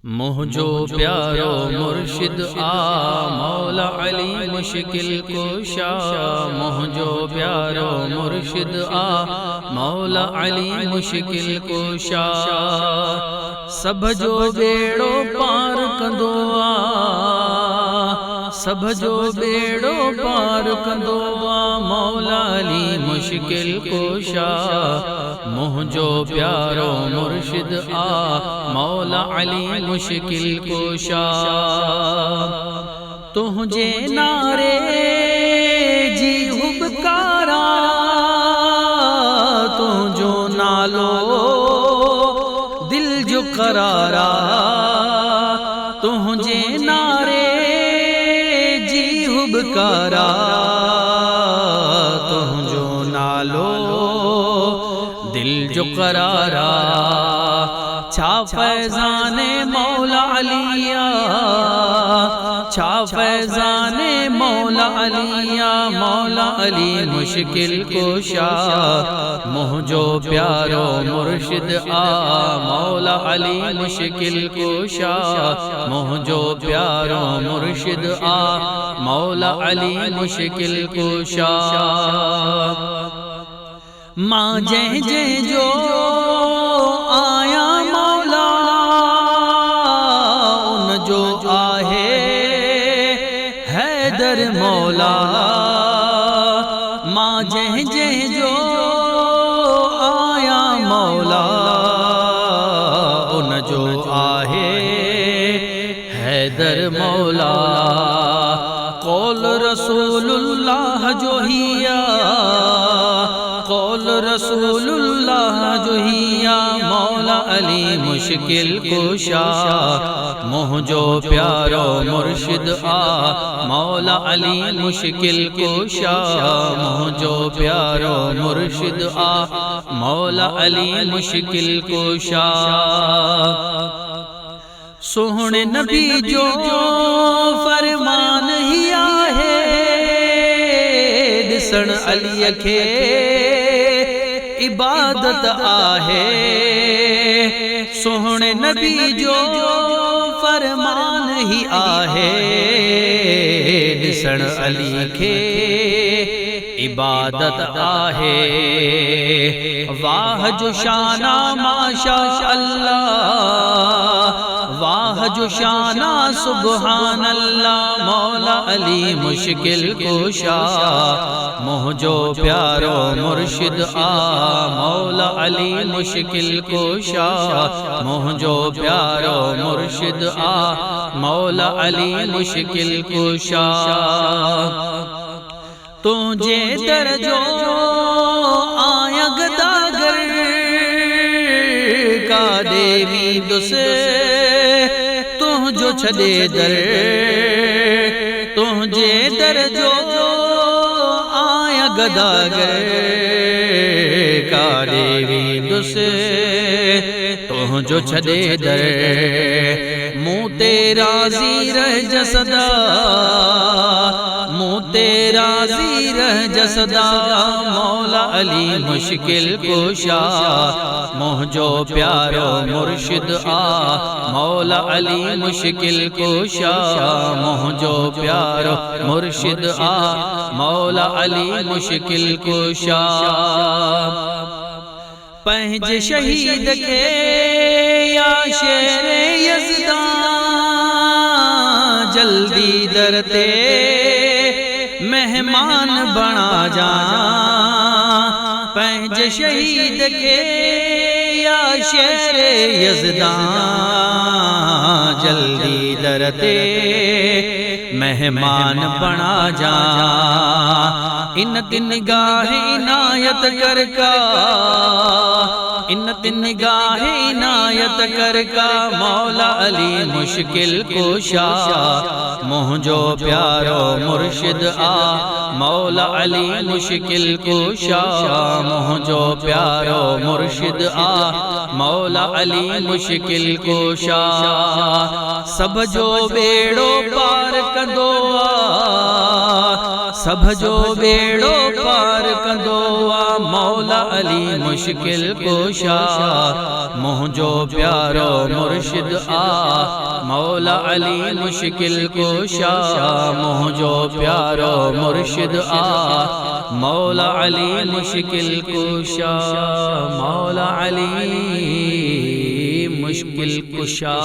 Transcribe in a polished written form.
मुझो प्यारो मुर्शिद आ मौला अली मुश्किल कुशा। मुझो प्यारो मुर्शिद आ मौला अली मुश्किल कुशा। सब जो बेड़ो पार कंदो आ, सब जो बेड़ो पार कंदो आ मौला अली मुश्किल कुशा। मुझो प्यारो मुर्शिद आ मौला अली मुश्किल कुशा। तुझे नारे जी हुबकारा, तुझो नालो दिल जो करारा। तुझे नारे जी हुबकारा, तुझो नालो दिल जो करारा। छा फैज़ाने मौला अलिया, छा फैज़ाने मौला अलिया। मौला अली मुश्किल कुशा। मुझो प्यारो मुर्शिद आ मौला अली मुश्किल कुशा। मुझो प्यारो मुर्शिद आ मौला अली मुश्किल कुशा। माँ जय जय जो आया मौला उन जो आहे हैदर मौला। माँ जय जय जो आया मौला उन जो आहे हैदर मौला। कौल रसूलुल्लाह जो हिया, कौल रसूलुल्लाह जो हिया मौला अली मुश्किल कुशा। मुझो प्यारो मुर्शिद आ मौला अली मुश्किल कुशा। मुझो प्यारो मुर्शिद आ मौला अली मुश्किल कुशा। सोहणे नबी जो फरमान ही आहे, दिसण अली खे इबादत आहे। सोहणे नबी जो फरमान ही आहे, दिसण अली खे इबादत आहे। वाह जो शाना माशा अल्लाह, वाह जो शाना सुबहान अल्लाह। मौला अली मुश्किल कुशा। मुझो प्यारो मुर्शिद आ मौला अली मुश्किल कुशा। मुझो प्यारो मुर्शिद आ मौला अली मुश्किल कुशा। तुझे दरजो आया गदागर का देवी दुसे तुझो छदे दर। तुझे दरजो आया गदागर का देवी दुसे तुझो छदे दर। मुँह तेरा जी रह जसदा, मुँह तेरा जी रह जसदा मौला अली मुश्किल कुशा। मुझो प्यारो मुर्शिद आ मौला अली मुश्किल कुशा। मुझो प्यारो मुर्शिद आ मौला अली मुश्किल कुशा। पंहिंज शहीद के या शेर यज़दा जल्दी दरते मेहमान बना जा। पंहिंज शहीद के या शेर यज़दा जल्दी दरते मेहमान बना जा। इन दिन गाहे इनायत कर का, इन दिन गाहे इनायत कर का मौला अली मुश्किल कुशा। मुझो प्यारो मुर्शिद आ मौला अली मुश्किल कुशा। मुझो प्यारो मुर्शिद आ मौला अली मुश्किल कुशा। सब जो बेड़ो पार कंदो आ, सब जो बेड़ो पार कंदो आ मौला अली मुश्किल कुशा। कुशा मुझो प्यारो मुर्शिद आ मौला अली मुश्किल कुशा मुझो प्यारो मुर्शिद आ मौला अली मुश्किल कुशा मौला अली मुश्किल कुशा।